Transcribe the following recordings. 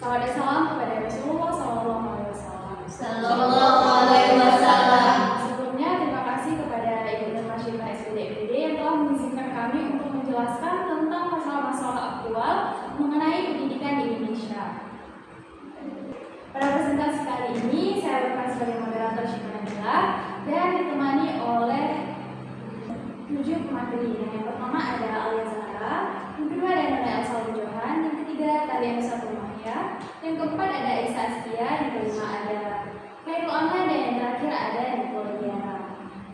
Salawat dan salam kepada Rasulullah Sallallahu Alaihi Wasallam. Sallallahu Alaihi Wasallam. Sebelumnya terima kasih kepada Ibu dan Mas Syifah SPD yang telah mengizinkan kami untuk menjelaskan tentang masalah-masalah aktual mengenai pendidikan di Indonesia. Pada presentasi kali ini saya berperan sebagai moderator Syifa Nabila dan ditemani oleh 7 pemateri. Yang pertama ada Alia Zahra, yang kedua ada Nona Elsa Johan, yang ketiga Talia Nusa Maya, yang keempat ada Isa Astia, yang kelima ada Khairul Aman, dan yang terakhir ada Nicole Diana.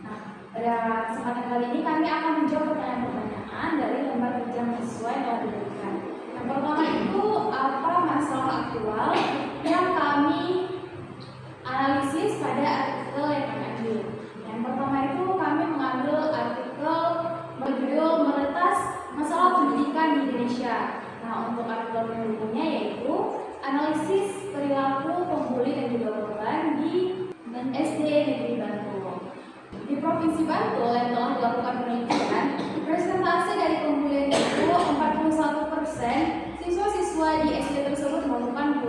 Nah, pada kesempatan kali ini kami akan menjawab pertanyaan-pertanyaan dari lembar kerja mahasiswa yang telah diberikan. Yang pertama itu, apa masalah aktual yang kami analisis pada artikel yang kami ambil. Yang pertama itu kami mengambil artikel berjudul Meretas Masalah Pendidikan di Indonesia. Nah, untuk artikel berikutnya yaitu analisis perilaku pembuli dan juga korban di SD Negeri Bantul. Di Provinsi Bantul yang telah dilakukan penelitian, presentase dari pembulian itu 41% siswa-siswa di SD tersebut melakukan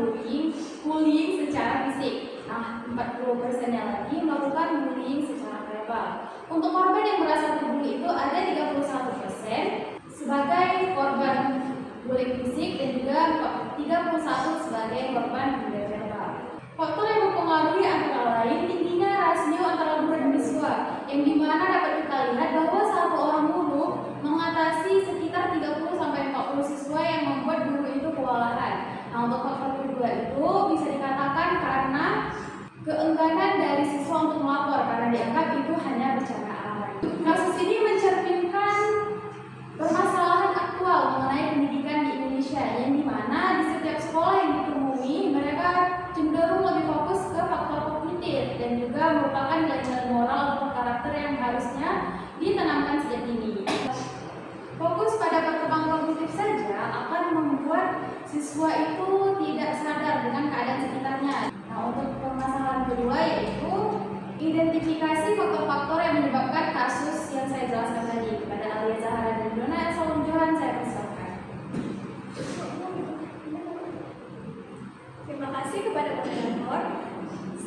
bullying secara fisik. Nah, 40%-nya lagi melakukan bullying secara verbal. Untuk korban yang merasa terbully itu ada 31% sebagai korban bullying fisik dan juga 31 sebagai korban bullying verbal. Faktor yang mempengaruhi antara lain tingginya rasio antara guru dan siswa, yang dimana dapat kita lihat bahwa satu orang guru mengatasi sekitar 30-40 siswa yang membuat guru itu kewalahan. Nah, untuk faktor kedua itu bisa dikatakan karena keengganan dari siswa untuk melapor karena dianggap itu hanya bercandaan. Kasus ini mencerminkan permasalahan aktual mengenai pendidikan di Indonesia, yang dimana di setiap sekolah yang ditemui mereka cenderung lebih fokus ke faktor kognitif dan juga merupakan nilai-nilai moral atau karakter yang harusnya ditanamkan sejak dini. Fokus pada perkembangan kognitif saja akan membuat siswa itu tidak sadar dengan keadaan sekitarnya. Nah, untuk permasalahan kedua yaitu identifikasi faktor-faktor yang menyebabkan kasus yang saya jelaskan tadi. Kepada Alia Zahra dan Nona Elsa Johan saya persilakan. Terima kasih kepada moderator.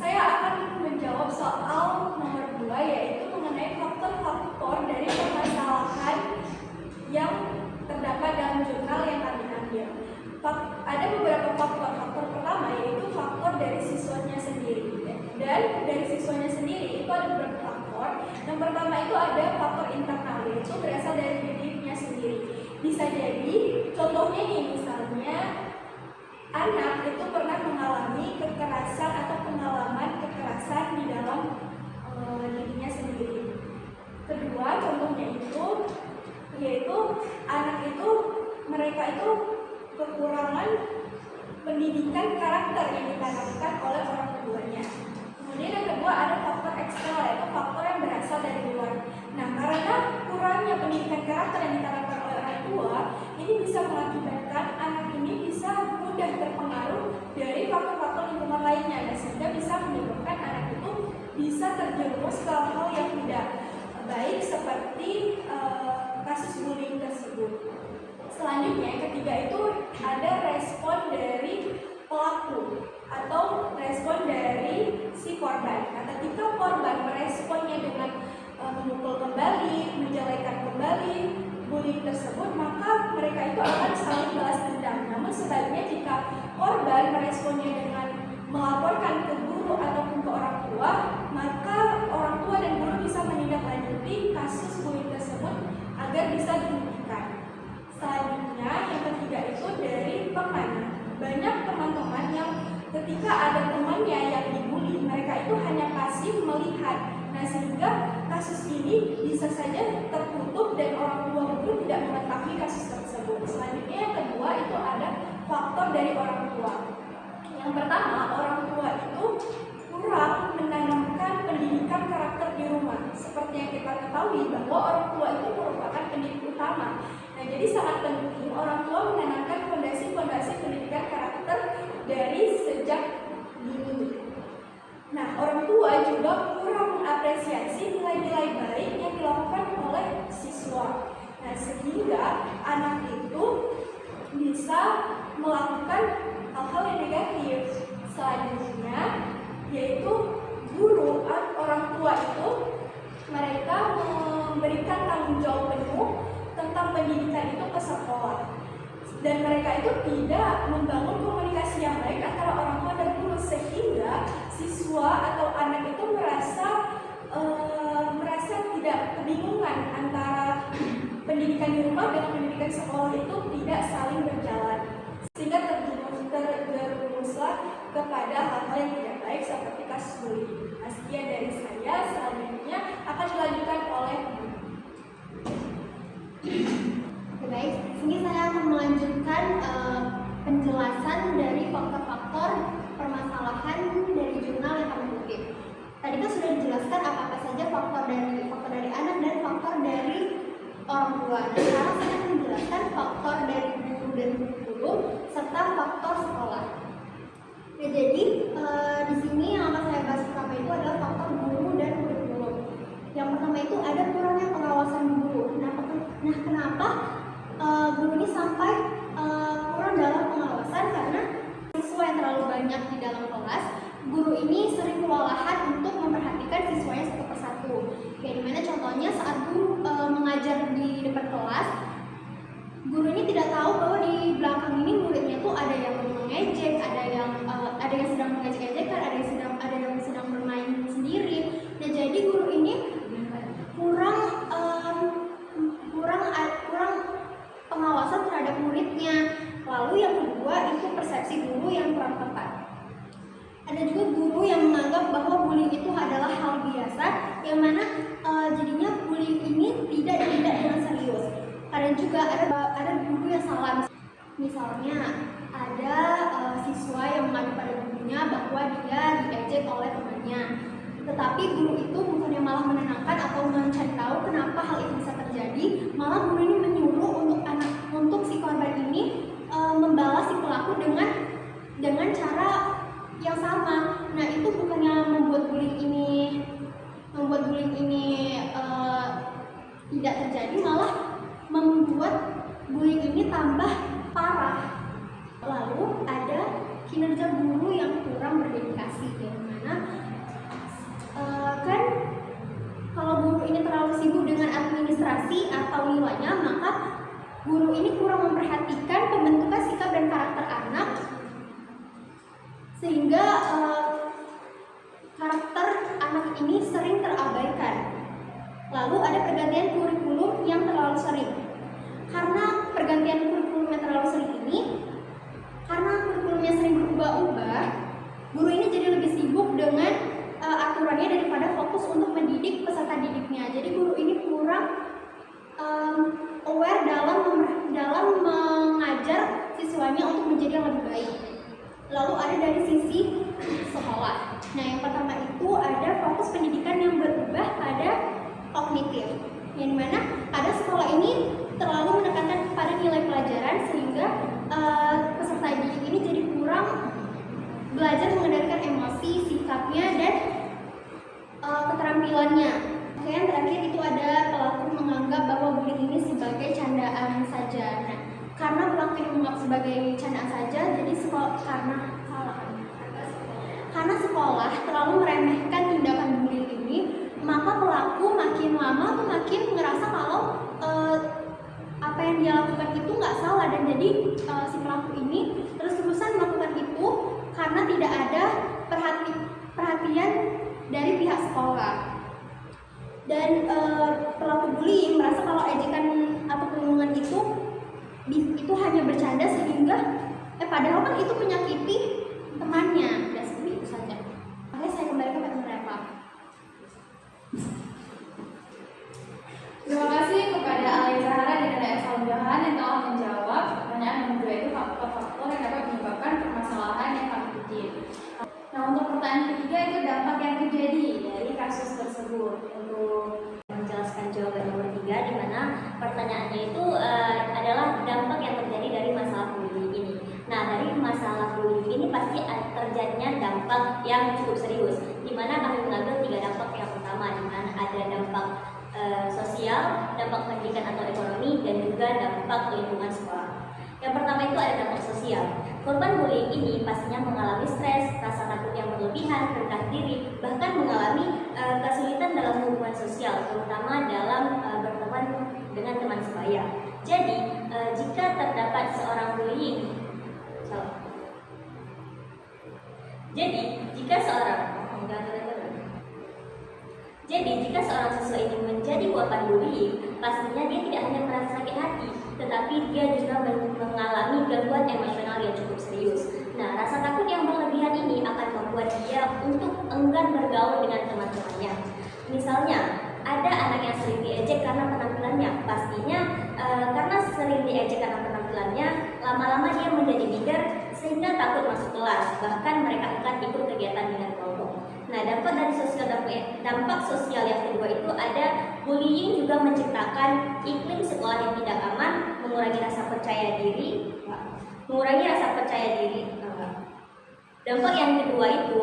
Saya akan menjawab soal nomor 2 yaitu mengenai faktor-faktor dari permasalahan yang terdapat dalam jurnal yang kami ambil. Ada beberapa faktor pertama yaitu faktor dari siswanya sendiri. Dan dari siswanya sendiri itu ada beberapa faktor. Yang pertama itu ada faktor internal, yaitu berasal dari dirinya sendiri. Bisa jadi, contohnya nih misalnya anak itu pernah mengalami kekerasan atau pengalaman kekerasan di dalam dirinya sendiri. Kedua, contohnya itu yaitu anak itu mereka itu kekurangan pendidikan karakter yang ditanamkan oleh orang tuanya. Kemudian yang kedua ada faktor eksternal, yaitu faktor yang berasal dari luar. Nah, karena kurangnya pendidikan karakter yang ditanamkan oleh orang tua, ini bisa mengakibatkan anak ini bisa mudah terpengaruh dari faktor-faktor lingkungan lainnya, dan sehingga bisa menyebabkan anak itu bisa terjerumus ke hal yang tidak baik seperti kasus bullying tersebut. Selanjutnya, yang ketiga itu ada respon dari pelaku atau respon dari si korban. Nah, ketika korban meresponnya dengan memukul kembali, menjelekan kembali bullying tersebut, maka mereka itu akan saling balas dendam. Namun sebaliknya jika korban meresponnya dengan melaporkan ke guru ataupun ke orang tua, maka orang tua dan guru bisa menindaklanjuti kasus bullying tersebut agar bisa dihentikan. Selanjutnya, yang ketiga itu dari teman. Banyak teman-teman yang ketika ada temannya yang dibully, mereka itu hanya pasif melihat. Nah, sehingga kasus ini bisa saja tertutup dan orang tua guru tidak mengetahui kasus tersebut. Selanjutnya, yang kedua itu ada faktor dari orang tua. Yang pertama, orang tua itu kurang menanamkan pendidikan karakter di rumah. Seperti yang kita ketahui bahwa orang tua itu merupakan pendidik utama. Nah, jadi sangat penting orang tua menanamkan fondasi-fondasi pendidikan karakter dari sejak dini. Nah, orang tua juga kurang mengapresiasi nilai-nilai baik yang dilakukan oleh siswa. Nah, sehingga anak itu bisa melakukan hal-hal yang negatif pendidikan itu ke sekolah, dan mereka itu tidak membangun komunikasi yang baik antara orang tua dan guru, sehingga siswa atau anak itu merasa tidak kebingungan antara pendidikan di rumah dengan pendidikan sekolah itu tidak saling berjalan, sehingga terjerumuslah kepada hal-hal yang tidak baik seperti kasus bullying. Sekian dari saya, selanjutnya akan dilanjutkan oleh Baik, sini saya akan melanjutkan penjelasan dari faktor-faktor permasalahan dari jurnal yang kami kutip. Tadi kan sudah dijelaskan apa saja faktor dari anak dan faktor dari orang tua. Nah, sekarang saya akan menjelaskan faktor dari guru dan kurikulum serta faktor sekolah. Ya, jadi di sini yang akan saya bahas pertama itu adalah faktor guru dan kurikulum. Yang pertama itu ada kurangnya pengawasan guru. Nah, kenapa guru ini sampai kurang dalam pengawasan? Karena siswa yang terlalu banyak di dalam kelas, guru ini sering kewalahan untuk memperhatikan siswanya satu persatu. Kayak dimana contohnya saat guru mengajar di depan kelas, guru ini tidak tahu bahwa di belakang ini muridnya tuh ada yang mengejek, ada yang sedang mengejek-ejekan, ada yang sedang bermain sendiri. Nah, jadi guru ini kurang pengawasan terhadap muridnya. Lalu yang kedua itu persepsi guru yang kurang tepat. Ada juga guru yang menganggap bahwa bullying itu adalah hal biasa, yang mana jadinya bullying ini tidak dengan serius. Kadang juga ada guru yang salah. Misalnya ada siswa yang mengadu pada gurunya bahwa dia diejek oleh temannya. Tetapi guru itu bukannya malah menenangkan atau mencari tahu kenapa hal itu bisa terjadi, malah guru ini menyuruh untuk si korban ini membalas si pelaku dengan cara yang sama. Nah, itu bukannya membuat bullying ini tidak terjadi, malah membuat bullying ini tambah parah. Lalu ada kinerja guru yang kurang berdedikasi, yang mana kan kalau guru ini terlalu sibuk dengan administrasi atau nilainya, maka guru ini kurang memperhatikan pembentukan sikap dan karakter anak, sehingga karakter anak ini sering terabaikan. Lalu ada pergantian kurikulum yang terlalu sering. Karena pergantian kurikulum yang terlalu sering ini, karena kurikulumnya sering berubah-ubah, guru ini jadi lebih sibuk dengan aturannya daripada fokus untuk mendidik peserta didiknya. Jadi guru ini kurang aware dalam mengajar siswanya untuk menjadi yang lebih baik. Lalu ada dari sisi sekolah. Nah, yang pertama itu ada fokus pendidikan yang berubah pada kognitif, yang dimana ada sekolah ini terlalu menekankan pada nilai pelajaran, sehingga peserta didik ini jadi kurang belajar mengendalikan emosi, sikapnya, dan keterampilannya. Oke, yang terakhir itu ada pelaku menganggap bahwa bullying ini sebagai candaan saja. Nah, karena pelaku ini menganggap sebagai candaan saja, jadi karena sekolah terlalu meremehkan tindakan bullying ini, maka pelaku makin lama tuh makin ngerasa kalau apa yang dia lakukan itu nggak salah, dan jadi si pelaku ini terus-terusan melakukan itu karena tidak ada perhatian dari pihak sekolah. Dan pelaku bullying merasa kalau ejekan atau pengumuman itu hanya bercanda, sehingga padahal kan itu menyakiti temannya. Dan seperti itu saja. Oke, saya kembali ke Pak Nureva. Terima kasih kepada Alia Zahra dan Ada Esa Johan yang telah menjawab pertanyaan nomor 2, itu faktor-faktor yang dapat menyebabkan permasalahan yang kami kutip. Nah, untuk pertanyaan ketiga itu dampak yang terjadi dari kasus tersebut. Untuk menjelaskan jawaban nomor 3, di mana pertanyaannya itu adalah dampak yang terjadi dari masalah bullying ini. Nah, dari masalah bullying ini pasti terjadinya dampak yang cukup serius, di mana kami mengambil 3 dampak. Yang pertama, di mana ada dampak sosial, dampak pendidikan atau ekonomi, dan juga dampak lingkungan sekolah. Yang pertama itu ada dampak sosial. Korban bullying ini pastinya mengalami stres, rasa takut yang berlebihan, rendah diri, bahkan mengalami kesulitan dalam hubungan sosial, terutama dalam berteman dengan teman sebaya. Jadi jika terdapat seorang bullying, jika seorang siswa ini menjadi korban bullying, pastinya dia tidak hanya merasa sakit hati, tetapi dia juga mengalami gangguan emosional yang cukup serius. Nah, rasa takut yang berlebihan ini akan membuat dia untuk enggan bergaul dengan teman-temannya. Misalnya, ada anak yang sering diejek karena penampilannya. Pastinya karena sering diejek karena penampilannya, lama-lama dia menjadi minder sehingga takut masuk kelas. Bahkan mereka akan ikut kegiatan dengan kelompok. Nah, dampak sosial yang kedua itu ada bullying juga menciptakan iklim sekolah yang tidak aman, mengurangi rasa percaya diri. Dampak yang kedua itu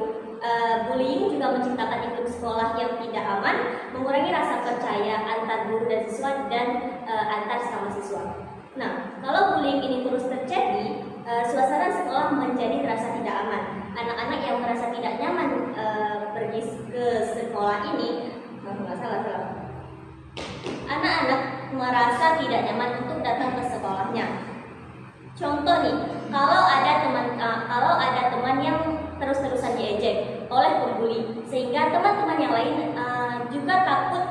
bullying juga menciptakan iklim sekolah yang tidak aman, mengurangi rasa percaya antar guru dan siswa dan antar sama siswa. Nah, kalau bullying ini terus terjadi, suasana sekolah menjadi terasa tidak aman. Anak-anak yang merasa tidak nyaman pergi ke sekolah ini, anak-anak merasa tidak nyaman untuk datang ke sekolahnya. Contoh nih, kalau ada teman yang terus-terusan diejek oleh pembuli, sehingga teman-teman yang lain juga takut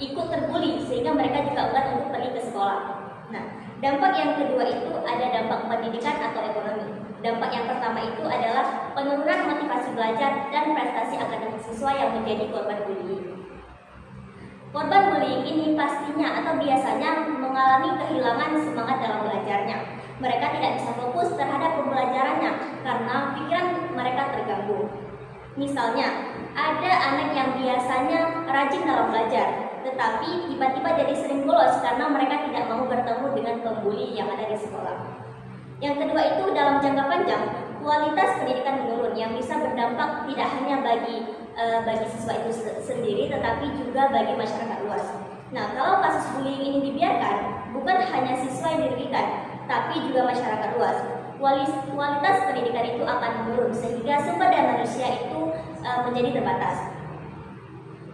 ikut terbuli, sehingga mereka juga enggan untuk pergi ke sekolah. Nah, dampak yang kedua itu ada dampak pendidikan atau ekonomi. Dampak yang pertama itu adalah penurunan motivasi belajar dan prestasi akademik siswa yang menjadi korban bullying. Korban bullying ini pastinya atau biasanya mengalami kehilangan semangat dalam belajarnya. Mereka tidak bisa fokus terhadap pembelajarannya karena pikiran mereka terganggu. Misalnya, ada anak yang biasanya rajin dalam belajar, tetapi tiba-tiba jadi sering bolos karena mereka tidak mau bertemu dengan pembuli yang ada di sekolah. Yang kedua itu dalam jangka panjang, kualitas pendidikan menurun yang bisa berdampak tidak hanya bagi siswa itu sendiri, tetapi juga bagi masyarakat luas. Nah, kalau kasus bullying ini dibiarkan, bukan hanya siswa yang dirugikan, tapi juga masyarakat luas. Kualitas pendidikan itu akan menurun sehingga sumber daya manusia itu menjadi terbatas.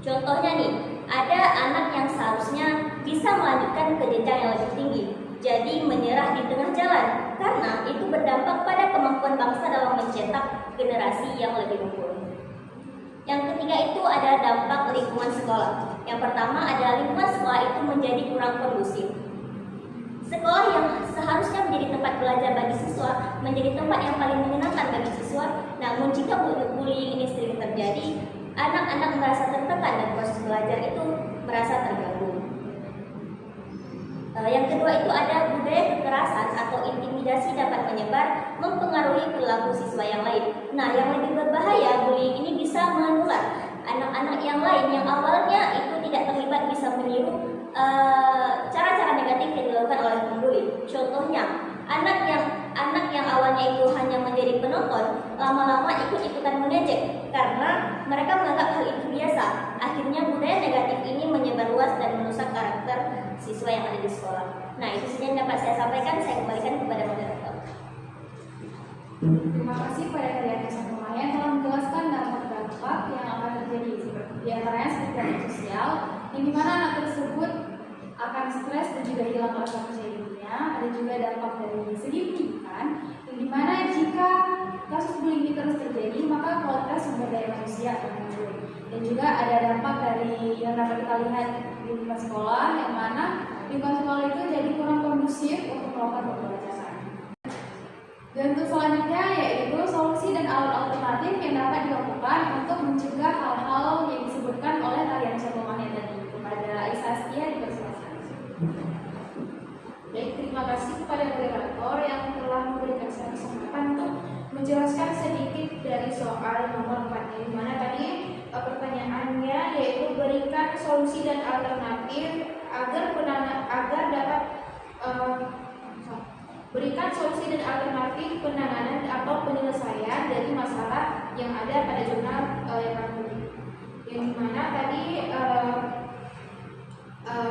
Contohnya nih, ada anak yang seharusnya bisa melanjutkan ke jenjang yang lebih tinggi, jadi menyerah di tengah jalan karena itu berdampak pada kemampuan bangsa dalam mencetak generasi yang lebih unggul. Yang ketiga itu ada dampak lingkungan sekolah. Yang pertama adalah lingkungan sekolah itu menjadi kurang kondusif. Sekolah yang seharusnya menjadi tempat belajar bagi siswa menjadi tempat yang paling menyenangkan bagi siswa. Namun jika bullying ini sering terjadi, anak-anak merasa tertekan dan proses belajar itu merasa terganggu. Yang kedua itu ada budaya kekerasan atau intimidasi dapat menyebar mempengaruhi perilaku siswa yang lain. Nah, yang lebih berbahaya, bullying ini bisa menular. Anak-anak yang lain yang awalnya itu tidak terlibat bisa meniru cara-cara negatif yang dilakukan oleh pembuli. Contohnya, anak yang awalnya itu hanya menjadi penonton, lama-lama ikut-ikutan mengejek karena mereka menganggap hal itu biasa. Akhirnya budaya negatif ini menyebar luas dan merusak karakter siswa yang ada di sekolah. Nah, itu saja yang dapat saya sampaikan. Saya kembalikan kepada moderator. Terima kasih pada kalian semua yang telah menjelaskan dampak-dampak yang akan terjadi, di antaranya seperti sosial, yang dimana anak tersebut akan stres dan juga hilang rasa percaya dirinya. Ada juga dampak dari segi pendidikan, yang dimana jika kasus bullying ini terus terjadi, maka kualitas sumber daya manusia akan menurun. Dan juga ada dampak dari yang dapat kita lihat di lingkungan sekolah, yang mana lingkungan sekolah itu jadi kurang kondusif untuk melakukan pembelajaran. Dan untuk selanjutnya yaitu solusi dan alat alternatif yang dapat dilakukan untuk mencegah hal-hal yang disebutkan oleh tarian Syamulmani tadi. Kepada Aisyah Astia dipersilakan. Baik, terima kasih kepada moderator yang telah memberikan saya kesempatan untuk menjelaskan sedikit dari soal nomor 4 di mana tadi pertanyaannya yaitu berikan solusi dan alternatif berikan solusi dan alternatif penanganan atau penyelesaian dari masalah yang ada pada jurnal yang dimana tadi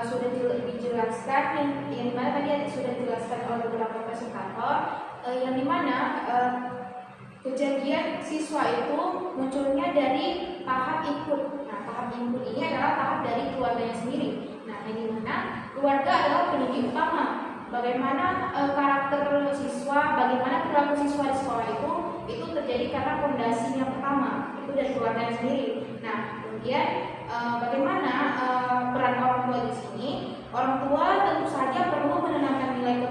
sudah dijelaskan yang dimana tadi sudah dijelaskan oleh beberapa presentator yang dimana kejadian siswa itu munculnya dari tahap input. Nah, tahap input ini adalah tahap dari keluarganya sendiri. Nah, yang dimana keluarga adalah pendidik utama. Bagaimana karakter siswa, bagaimana perilaku siswa di sekolah itu terjadi karena fondasi yang pertama itu dari keluarga sendiri. Nah, kemudian bagaimana peran orang tua di sini? Orang tua tentu saja perlu menanamkan nilai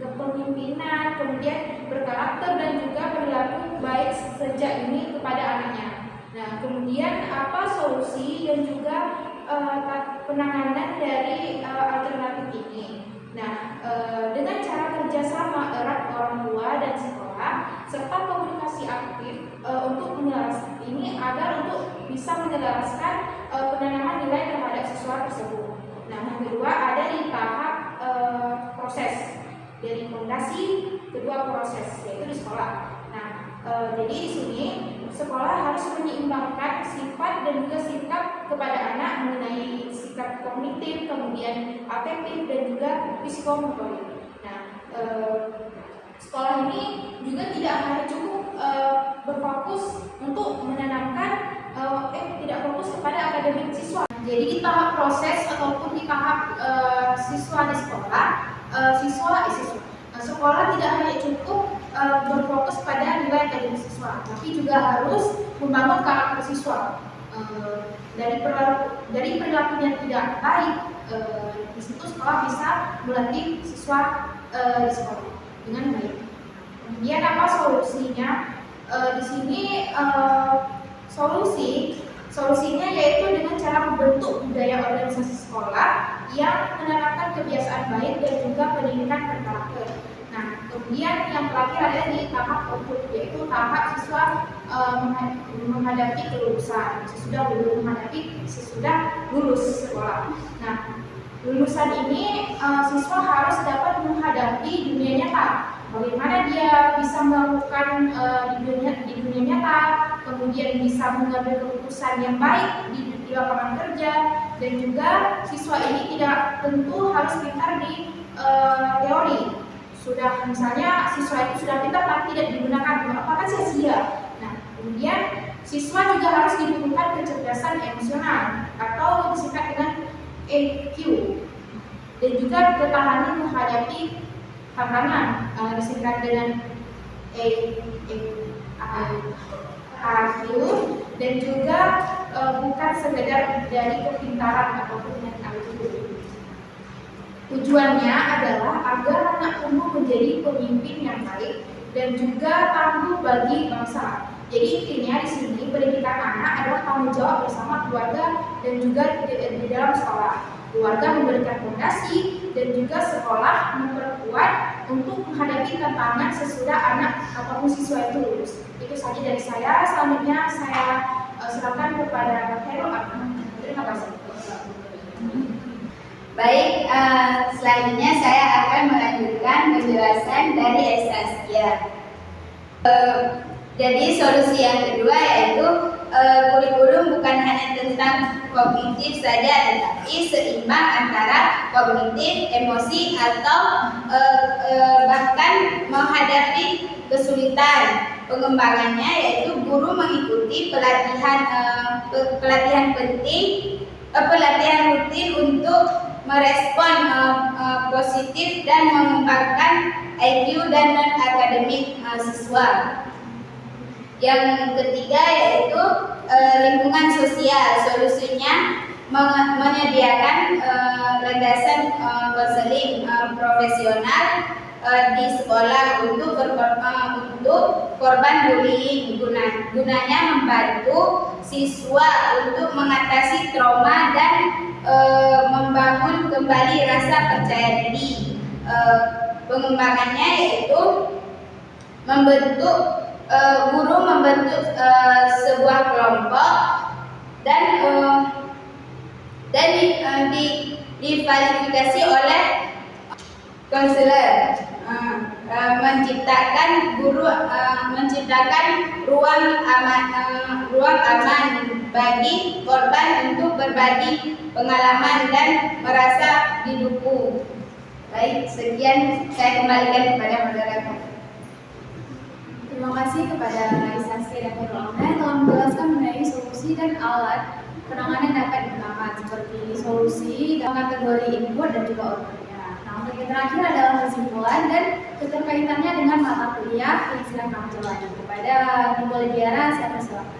kepemimpinan, kemudian berkarakter dan juga perilaku baik sejak ini kepada anaknya. Nah, kemudian apa solusi dan juga penanganan dari alternatif ini? Nah, dengan cara kerjasama erat orang tua dan sekolah serta komunikasi aktif untuk menyelaraskan ini agar untuk bisa menyelaraskan penanaman nilai terhadap siswa tersebut. Nah, yang kedua ada di tahap proses dari fondasi, kedua proses yaitu di sekolah. Nah, jadi di sini sekolah harus menyeimbangkan sifat dan juga sikap kepada anak mengenai sikap kognitif, kemudian afektif dan juga psikomotorik. Nah, sekolah ini juga tidak hanya cukup berfokus untuk menanamkan tidak fokus kepada akademik siswa. Jadi di tahap proses ataupun di tahap siswa di sekolah, sekolah tidak hanya cukup berfokus pada nilai akademik siswa, tapi juga harus membangun karakter siswa. Dari perilaku yang tidak baik, di situ sekolah bisa melatih siswa di sekolah dengan baik. Kemudian apa solusinya? Di sini solusinya yaitu dengan cara membentuk budaya organisasi sekolah yang menanamkan kebiasaan baik dan juga pendidikan berkarakter. Nah, kemudian yang terakhir ada di tahap output, yaitu tahap siswa menghadapi kelulusan, sesudah lulus sekolah. Nah, lulusan ini siswa harus dapat menghadapi dunia nyata. Bagaimana dia bisa melakukan di dunia nyata, kemudian bisa mengambil keputusan yang baik di lapangan kerja, dan juga siswa ini tidak tentu harus pintar di teori. Sudah misalnya siswa itu sudah pintar tapi tidak digunakan, apakah sia-sia? Nah, kemudian siswa juga harus dibutuhkan kecerdasan emosional atau disingkat dengan EQ, dan juga ketahanan menghadapi tantangan, disingkat dengan EQ, dan juga bukan sekedar dari kepintaran ataupun dengan attitude. Tujuannya adalah agar anak tumbuh menjadi pemimpin yang baik dan juga tangguh bagi bangsa. Jadi intinya di sini pendidikan anak adalah tanggung jawab bersama keluarga dan juga di dalam sekolah. Keluarga memberikan fondasi dan juga sekolah memperkuat untuk menghadapi tantangan sesudah anak ataupun siswa itu lulus. Itu saja dari saya. Selanjutnya saya serahkan kepada Khairul Anam. Terima kasih. Baik, selanjutnya saya akan melanjutkan penjelasan dari Saskia. Jadi solusi yang kedua yaitu kurikulum bukan hanya tentang kognitif saja, tetapi seimbang antara kognitif, emosi, atau bahkan menghadapi kesulitan. Pengembangannya yaitu guru mengikuti pelatihan rutin untuk merespon positif dan mengembangkan IQ dan non-akademik siswa. Yang ketiga yaitu lingkungan sosial. Solusinya menyediakan landasan konseling profesional di sekolah untuk korban bullying. Gunanya membantu siswa untuk mengatasi trauma dan membangun kembali rasa percaya diri. Pengembangannya yaitu guru membentuk sebuah kelompok dan diverifikasi oleh konselor, menciptakan ruang aman bagi korban untuk berbagi pengalaman dan merasa didukung. Baik, sekian saya kembalikan kepada moderator. Terima kasih kepada Saskia dan Khairul Anam telah menjelaskan mengenai solusi dan alat penanganan dapat digunakan seperti solusi dalam kategori input dan juga outputnya. Nah, untuk yang terakhir adalah kesimpulan dan keterkaitannya dengan mata kuliah yang sedang kami jalani. Kepada Ibu Lidiara, saya persilakan.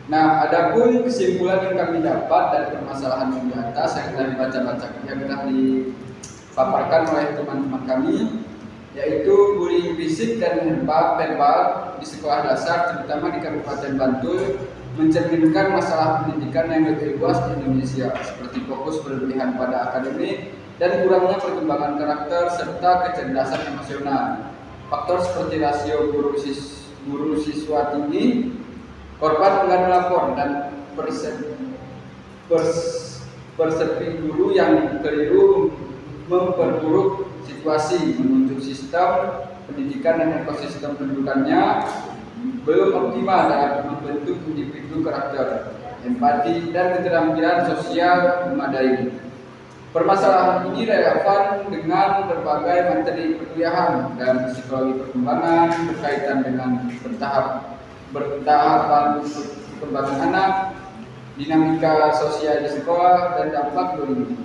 Nah, adapun kesimpulan yang kami dapat dari permasalahan di atas yang telah dibaca-baca, yang telah dipaparkan oleh teman-teman kami, yaitu bullying fisik dan verbal di sekolah dasar, terutama di Kabupaten Bantul, mencerminkan masalah pendidikan yang lebih luas di Indonesia, seperti fokus berlebihan pada akademik dan kurangnya perkembangan karakter serta kecerdasan emosional. Faktor seperti rasio guru siswa tinggi, korban enggan melapor, dan persepsi guru yang keliru memperburuk situasi, menuntut sistem pendidikan dan ekosistem pendidikannya belum optimal dalam membentuk individu karakter, empati, dan keterampilan sosial memadai. Permasalahan ini relevan dengan berbagai materi perkuliahan dan psikologi perkembangan berkaitan dengan bertahapan perkembangan anak, dinamika sosial di sekolah, dan dampak bullying.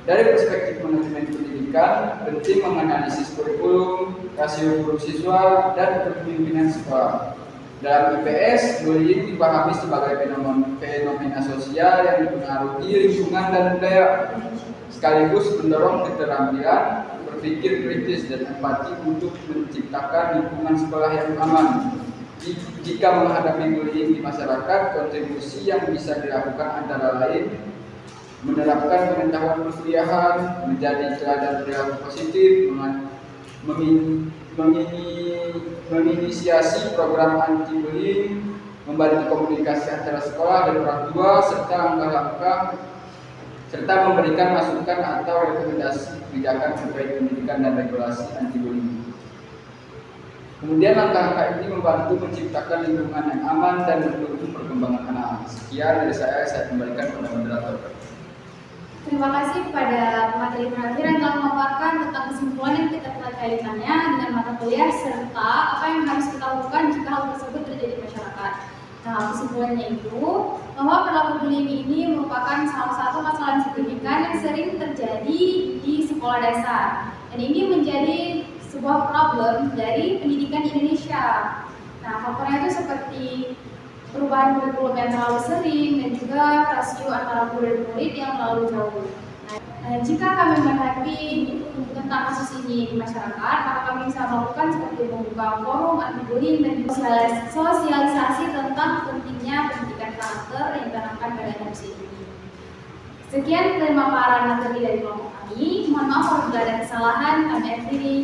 Dari perspektif manajemen pendidikan, penting menganalisis kurikulum, rasio guru siswa, dan kepemimpinan sekolah. Dalam IPS, bullying dipahami sebagai fenomena sosial yang dipengaruhi lingkungan dan budaya, sekaligus mendorong keterampilan berpikir kritis dan empati untuk menciptakan lingkungan sekolah yang aman. Jika menghadapi bullying di masyarakat, kontribusi yang bisa dilakukan antara lain menerapkan pengetahuan perkuliahan, menjadi teladan perilaku positif, menginisiasi program anti bullying, membantu komunikasi antara sekolah dan orang tua, serta memberikan masukan atau rekomendasi kebijakan terkait pendidikan dan regulasi anti bullying. Kemudian langkah-langkah ini membantu menciptakan lingkungan yang aman dan mendukung perkembangan anak. Sekian dari saya kembalikan kepada moderator. Terima kasih kepada pemateri terakhir yang telah memaparkan tentang kesimpulan yang kita kaitannya dengan mata kuliah serta apa yang harus kita lakukan jika hal tersebut terjadi di masyarakat. Nah, kesimpulannya itu bahwa perilaku bullying ini merupakan salah satu masalah yang signifikan yang sering terjadi di sekolah dasar, dan ini menjadi sebuah problem dari pendidikan di Indonesia. Nah, faktornya itu seperti perubahan kurikulum yang terlalu sering dan juga rasio antara guru dan murid yang terlalu jauh. Nah, jika kami menghadapi tentang kasus ini di masyarakat, maka kami bisa melakukan seperti membuka forum anti-bullying dan sosialisasi tentang pentingnya pendidikan karakter yang ditanamkan pada anak usia dini. Sekian pemaparan materi dari kelompok kami. Mohon maaf apabila ada kesalahan. Kami akhiri.